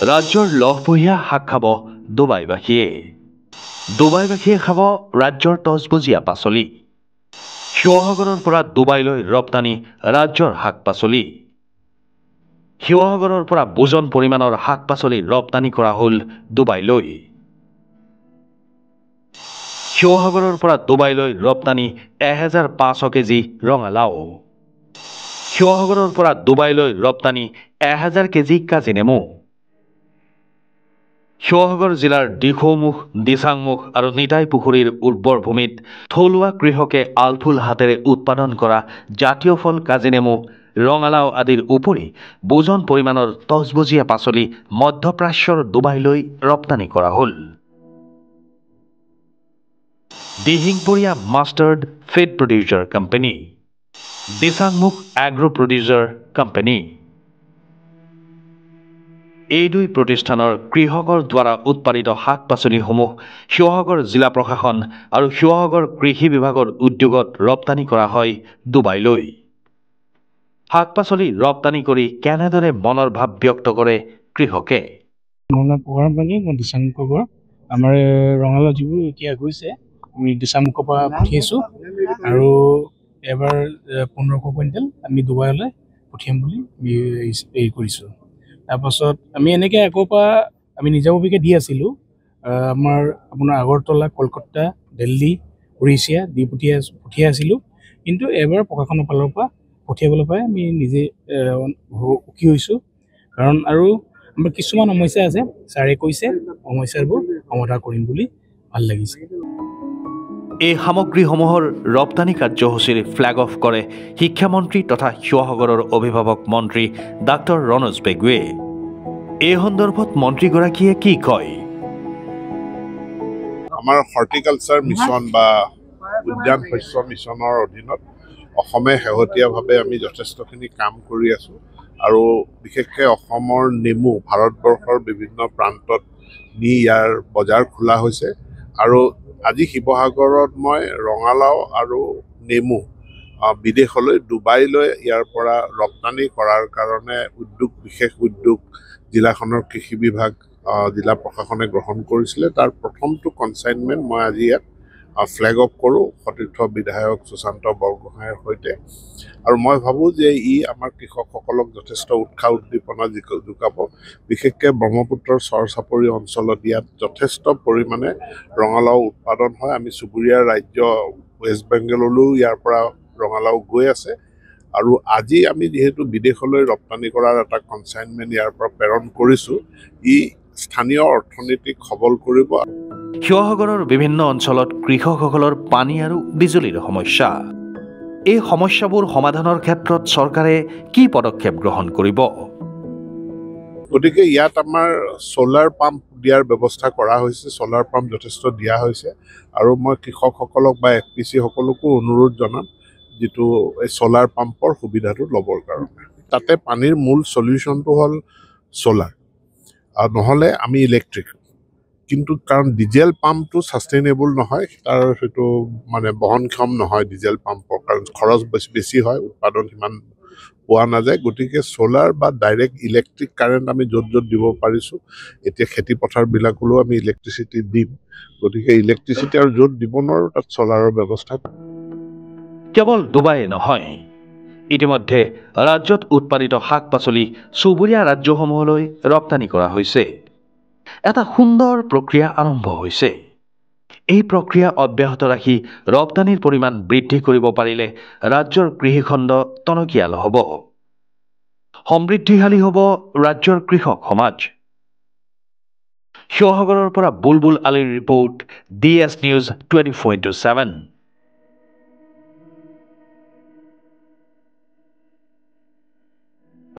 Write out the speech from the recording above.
ৰাজ্যৰ লহপহীয়া শাক খাব ডুবাইবাসীয়ে। ডুবাইবাসীয়ে খাব ৰাজ্যৰ তজবজীয়া পাচলি। শিৱসাগৰৰ পৰা ডুবাইলৈ ৰপ্তানি ৰাজ্যৰ শাক পাচলি। শিৱসাগৰৰ পৰা বুজন পৰিমাণৰ শাক পাচলি ৰপ্তানি কৰা হ'ল ডুবাইলৈ। শিৱসাগৰৰ পৰা ডুবাইলৈ ৰপ্তানি 1500 কেজি ৰঙালাও। শিৱসাগৰৰ পৰা ডুবাইলৈ ৰপ্তানি 1000 কেজি কাজিনেমু। শিৱসাগৰ জিলাৰ দিখৌমুখ, দিচাংমুখ আৰু নিতাই পুখুৰীৰ উৰ্বৰ ভূমিত থলুৱা কৃষকে আলফুল হাতেৰে উৎপাদন কৰা জাতীয় ফল কাজিনেমু, ৰঙালাও আদিৰ উপৰি বুজন পৰিমাণৰ তজবজীয়া পাচলি মধ্যপ্ৰাচ্যৰ ডুবাইলৈ ৰপ্তানি কৰা হ'ল। Dihingpuria mustard feed producer company, Disangmukh agro producer company. এই দুই প্ৰতিষ্ঠানৰ কৃষকৰ দ্বাৰা উৎপাদিত শাক পাচলিসমূহ শিৱসাগৰ জিলা প্ৰশাসন আৰু শিৱসাগৰ কৃষি বিভাগৰ উদ্যোগত ৰপ্তানি কৰা হয় ডুবাইলৈ। শাক পাচলি ৰপ্তানি কৰি কেনেদৰে মনৰ ভাৱ ব্যক্ত কৰে কৃষকে। আমাৰ ৰঙালাও যিবোৰ এতিয়া গৈছে আমি দিচাংমুখৰ পৰা পঠিয়াইছোঁ আৰু এবাৰ 1500 কুইণ্টেল আমি ডুবাইলৈ পঠিয়াম বুলি হেৰি কৰিছোঁ। তাৰপাছত আমি এনেকৈ আগৰ পৰা আমি নিজাববীয়াকৈ দি আছিলোঁ। আপোনাৰ আগৰতলা, কলকাতা, দিল্লী, উৰিষ্যা দি পঠিয়াই আছিলোঁ। কিন্তু এবাৰ প্ৰশাসনৰ ফালৰ পৰা পঠিয়াবলৈ পাই আমি নিজে সুখী হৈছোঁ। কাৰণ আৰু আমাৰ কিছুমান সমস্যা আছে, ছাৰে কৈছে সমস্যাবোৰ সমাধান কৰিম বুলি ভাল লাগিছে। এই সামগ্ৰীসমূহৰ ৰপ্তানি কাৰ্যসূচীৰ ফ্লেগ অফ কৰে শিক্ষামন্ত্ৰী তথা শিৱসাগৰৰ অভিভাৱক মন্ত্ৰী ডাক্তৰ ৰণোজ পেগুৱে। এই সন্দৰ্ভত মন্ত্ৰীগৰাকীয়ে কি কয়? আমাৰ হৰ্টিকালচাৰ মিছন বা উদ্যান শস্য মিছনৰ অধীনত অসমে শেহতীয়াভাৱে আমি যথেষ্টখিনি কাম কৰি আছোঁ আৰু বিশেষকৈ অসমৰ নেমু ভাৰতবৰ্ষৰ বিভিন্ন প্ৰান্তত নি ইয়াৰ বজাৰ খোলা হৈছে। আৰু আজি শিৱসাগৰত মই ৰঙালাও আৰু নেমু বিদেশলৈ ডুবাইলৈ ইয়াৰ পৰা ৰপ্তানি কৰাৰ কাৰণে বিশেষ উদ্যোগ জিলাখনৰ কৃষি বিভাগ জিলা প্ৰশাসনে গ্ৰহণ কৰিছিলে। তাৰ প্ৰথমটো কনচাইনমেণ্ট মই আজি ইয়াত ফ্লেগ অফ কৰোঁ সতীৰ্থ বিধায়ক সুশান্ত বৰগোহাঁইৰ সৈতে। আৰু মই ভাবোঁ যে ই আমাৰ কৃষকসকলক যথেষ্ট উৎসাহ উদ্দীপনা যোগাব। বিশেষকৈ ব্ৰহ্মপুত্ৰৰ চৰ চাপৰি অঞ্চলত ইয়াত যথেষ্ট পৰিমাণে ৰঙালাও উৎপাদন হয়। আমি চুবুৰীয়া ৰাজ্য ৱেষ্ট বেংগললৈও ইয়াৰ পৰা ৰঙালাও গৈ আছে। আৰু আজি আমি যিহেতু বিদেশলৈ ৰপ্তানি কৰাৰ এটা কনচাইনমেণ্ট ইয়াৰ পৰা প্ৰেৰণ কৰিছোঁ, ই স্থানীয় অৰ্থনীতিক সবল কৰিব। শিৱসাগৰৰ বিভিন্ন অঞ্চলত কৃষকসকলৰ পানী আৰু বিজুলীৰ সমস্যা। এই সমস্যাবোৰ সমাধানৰ ক্ষেত্ৰত চৰকাৰে কি পদক্ষেপ গ্ৰহণ কৰিব? গতিকে ইয়াত আমাৰ ছ'লাৰ পাম্প দিয়াৰ ব্যৱস্থা কৰা হৈছে। ছ'লাৰ পাম্প যথেষ্ট দিয়া হৈছে আৰু মই কৃষকসকলক বা FPC সকলকো অনুৰোধ জনাম যিটো এই ছ'লাৰ পাম্পৰ সুবিধাটো ল'বৰ কাৰণে। তাতে পানীৰ মূল চলিউশ্যনটো হ'ল ছ'লাৰ, আৰু নহ'লে আমি ইলেক্ট্ৰিক। কিন্তু কাৰণ ডিজেল পাম্পটো ছাষ্টেইনেবল নহয়, তাৰ সেইটো মানে বহনক্ষম নহয় ডিজেল পাম্পৰ, কাৰণ খৰচ বেছি হয়, উৎপাদন সিমান পোৱা নাযায়। গতিকে ছ'লাৰ বা ডাইৰেক্ট ইলেক্ট্ৰিক কাৰেণ্ট আমি য'ত য'ত দিব পাৰিছোঁ, এতিয়া খেতি পথাৰবিলাকলৈও আমি ইলেক্ট্ৰিচিটি দিম। গতিকে ইলেক্ট্ৰিচিটি আৰু য'ত দিব নোৱাৰোঁ তাত ছ'লাৰৰ ব্যৱস্থা। কেৱল ডুবাই নহয়, ইতিমধ্যে ৰাজ্যত উৎপাদিত শাক পাচলি চুবুৰীয়া ৰাজ্যসমূহলৈ ৰপ্তানি কৰা হৈছে। এটা সুন্দৰ প্ৰক্ৰিয়া আৰম্ভ হৈছে। এই প্ৰক্ৰিয়া অব্যাহত ৰাখি ৰপ্তানিৰ পৰিমাণ বৃদ্ধি কৰিব পাৰিলে ৰাজ্যৰ কৃষিখণ্ড টনকিয়াল হ'ব, সমৃদ্ধিশালী হ'ব ৰাজ্যৰ কৃষক সমাজ। শিৱসাগৰৰ পৰা বুলবুল আলীৰ ৰিপৰ্ট, DS News 24/7।